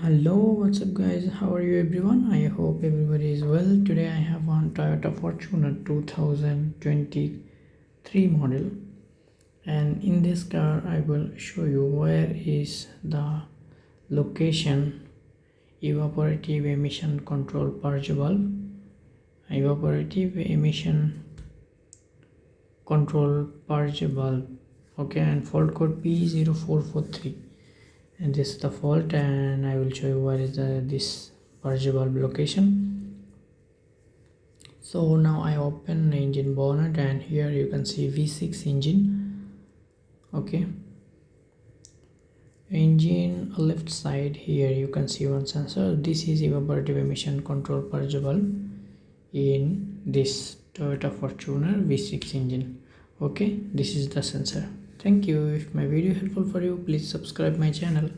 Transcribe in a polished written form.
Hello, what's up guys? How are you everyone? I hope everybody is well. Today I have one Toyota Fortuner 2023 model, and in this car I will show you where is the location evaporative emission control purge valve, evaporative emission control purge valve, okay, and fault code P0443, and this is the fault, and I will show you where is this purge valve location. So now I open engine bonnet, and here you can see V6 engine. Okay, engine left side, here you can see one sensor. This is evaporative emission control purge valve in this Toyota Fortuner V6 engine. Okay, this is the sensor. Thank you. If my video helpful for you, please subscribe my channel.